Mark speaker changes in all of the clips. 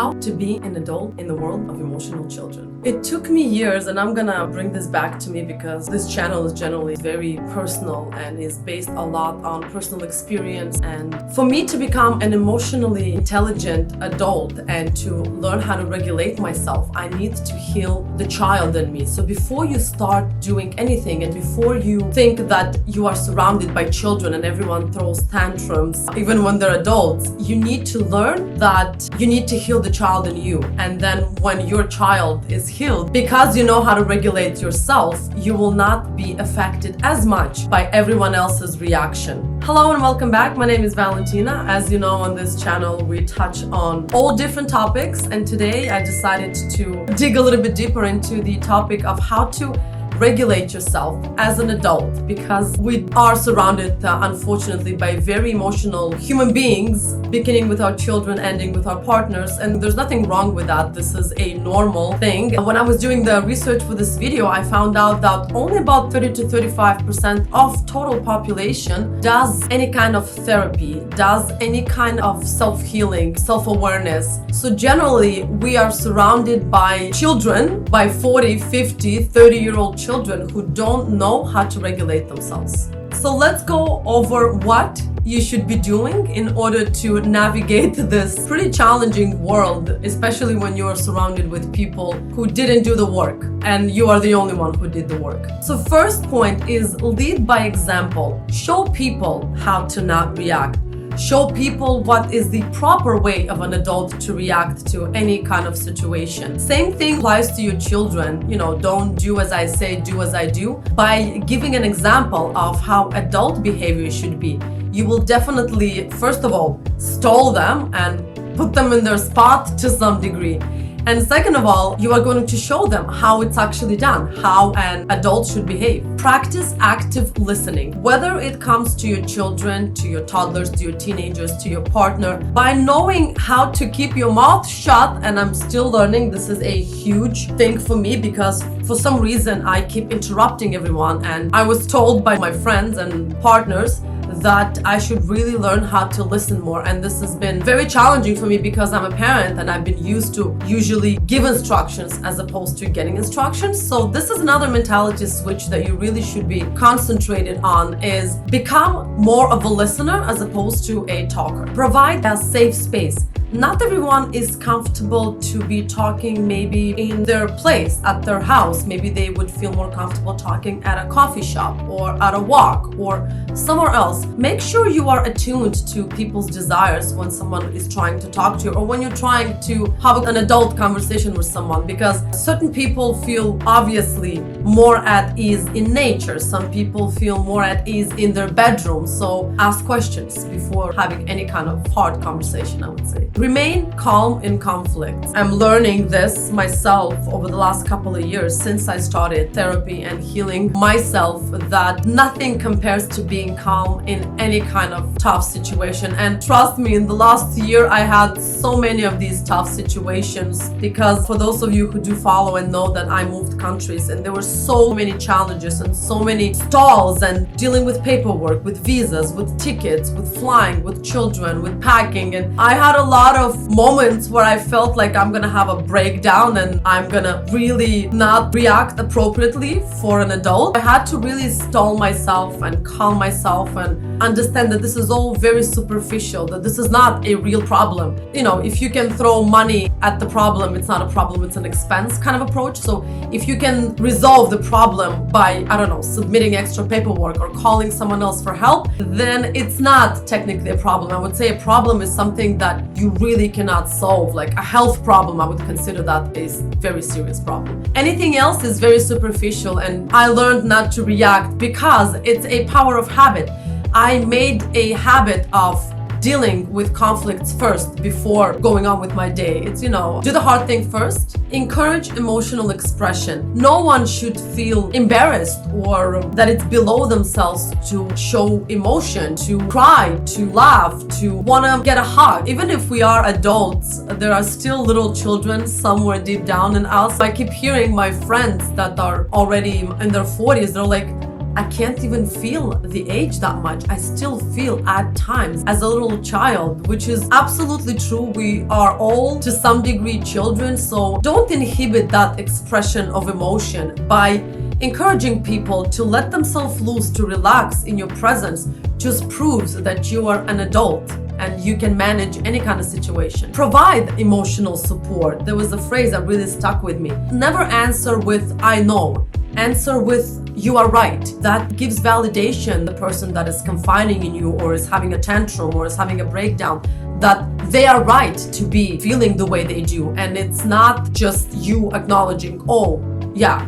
Speaker 1: How to be an adult in the world of emotional children. It took me years, and I'm gonna bring this back to me because this channel is generally very personal and is based a lot on personal experience. And for me to become an emotionally intelligent adult and to learn how to regulate myself, I need to heal the child in me. So before you start doing anything and before you think that you are surrounded by children and everyone throws tantrums, even when they're adults, you need to learn that you need to heal the child in you. And then when your child is healed, because you know how to regulate yourself, you will not be affected as much by everyone else's reaction. Hello and welcome back. My name is Valentina. As you know, on this channel, we touch on all different topics. And today I decided to dig a little bit deeper into the topic of how to regulate yourself as an adult, because we are surrounded unfortunately by very emotional human beings, beginning with our children, ending with our partners, and there's nothing wrong with that. This is a normal thing. When I was doing the research for this video, I found out that only about 30 to 35% of total population does any kind of therapy, does any kind of self-healing, self-awareness. So generally we are surrounded by children, by 40, 50, 30-year-old children who don't know how to regulate themselves. So let's go over what you should be doing in order to navigate this pretty challenging world, especially when you are surrounded with people who didn't do the work and you are the only one who did the work. So first point is lead by example. Show people how to not react. Show people what is the proper way of an adult to react to any kind of situation. Same thing applies to your children. You know, don't do as I say, do as I do. By giving an example of how adult behavior should be, you will definitely, first of all, stall them and put them in their spot to some degree. And second of all, you are going to show them how it's actually done, how an adult should behave. Practice active listening, whether it comes to your children, to your toddlers, to your teenagers, to your partner. By knowing how to keep your mouth shut, and I'm still learning, this is a huge thing for me because for some reason I keep interrupting everyone, and I was told by my friends and partners that I should really learn how to listen more, and this has been very challenging for me because I'm a parent and I've been used to usually give instructions as opposed to getting instructions. So this is another mentality switch that you really should be concentrated on, is become more of a listener as opposed to a talker. Provide a safe space. Not everyone is comfortable to be talking maybe in their place, at their house. Maybe they would feel more comfortable talking at a coffee shop or at a walk or somewhere else. Make sure you are attuned to people's desires when someone is trying to talk to you or when you're trying to have an adult conversation with someone, because certain people feel obviously more at ease in nature. Some people feel more at ease in their bedroom. So ask questions before having any kind of hard conversation, I would say. Remain calm in conflict. I'm learning this myself over the last couple of years since I started therapy and healing myself, that nothing compares to being calm in any kind of tough situation. And trust me, in the last year I had so many of these tough situations, because for those of you who do follow and know that I moved countries and there were so many challenges and so many stalls and dealing with paperwork, with visas, with tickets, with flying, with children, with packing, and I had a lot of moments where I felt like I'm gonna have a breakdown and I'm gonna really not react appropriately for an adult. I had to really stall myself and calm myself and understand that this is all very superficial, that this is not a real problem. You know, if you can throw money at the problem, it's not a problem, it's an expense kind of approach. So if you can resolve the problem by, I don't know, submitting extra paperwork or calling someone else for help, then it's not technically a problem. I would say a problem is something that you really cannot solve. Like a health problem, I would consider that a very serious problem. Anything else is very superficial, and I learned not to react because it's a power of habit. I made a habit of dealing with conflicts first before going on with my day. It's, you know, do the hard thing first. Encourage emotional expression. No one should feel embarrassed or that it's below themselves to show emotion, to cry, to laugh, to want to get a hug. Even if we are adults, there are still little children somewhere deep down in us. I keep hearing my friends that are already in their 40s, they're like, I can't even feel the age that much. I still feel at times as a little child, which is absolutely true. We are all to some degree children, so don't inhibit that expression of emotion by encouraging people to let themselves loose, to relax in your presence. Just proves that you are an adult and you can manage any kind of situation. Provide emotional support. There was a phrase that really stuck with me. Never answer with "I know." Answer with "you are right." That gives validation the person that is confiding in you or is having a tantrum or is having a breakdown, that they are right to be feeling the way they do. And it's not just you acknowledging, "Oh, yeah,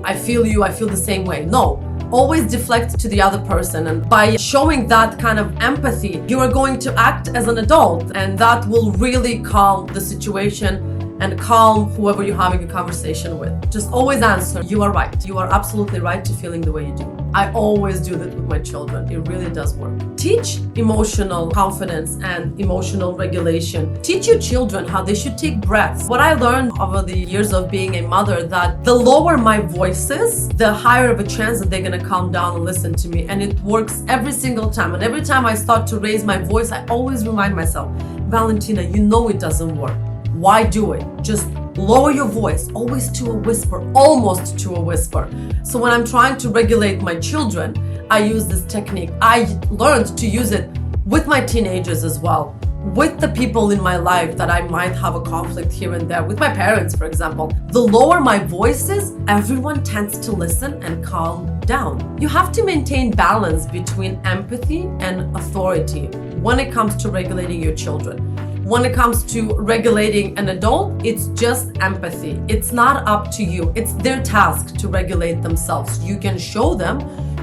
Speaker 1: I feel you, I feel the same way." No. Always deflect to the other person, and by showing that kind of empathy, you are going to act as an adult, and that will really calm the situation and calm whoever you're having a conversation with. Just always answer, "You are right. You are absolutely right to feeling the way you do." I always do that with my children. It really does work. Teach emotional confidence and emotional regulation. Teach your children how they should take breaths. What I learned over the years of being a mother, that the lower my voice is, the higher of a chance that they're gonna calm down and listen to me. And it works every single time. And every time I start to raise my voice, I always remind myself, "Valentina, you know it doesn't work. Why do it? Just lower your voice, always to a whisper, almost to a whisper." So when I'm trying to regulate my children, I use this technique. I learned to use it with my teenagers as well, with the people in my life that I might have a conflict here and there, with my parents, for example. The lower my voice is, everyone tends to listen and calm down. You have to maintain balance between empathy and authority when it comes to regulating your children. When it comes to regulating an adult, it's just empathy. It's not up to you. It's their task to regulate themselves. You can show them,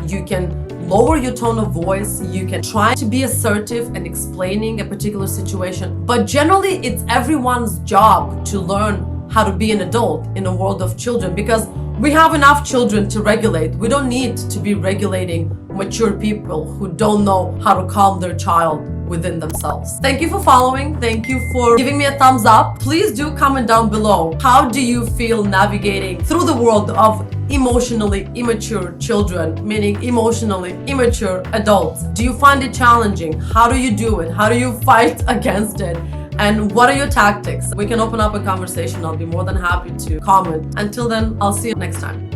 Speaker 1: you can lower your tone of voice, you can try to be assertive and explaining a particular situation, but generally it's everyone's job to learn how to be an adult in a world of children, because we have enough children to regulate. We don't need to be regulating mature people who don't know how to calm their child within themselves. Thank you for following. Thank you for giving me a thumbs up. Please do comment down below. How do you feel navigating through the world of emotionally immature children, meaning emotionally immature adults? Do you find it challenging? How do you do it? How do you fight against it? And what are your tactics? We can open up a conversation. I'll be more than happy to comment. Until then, I'll see you next time.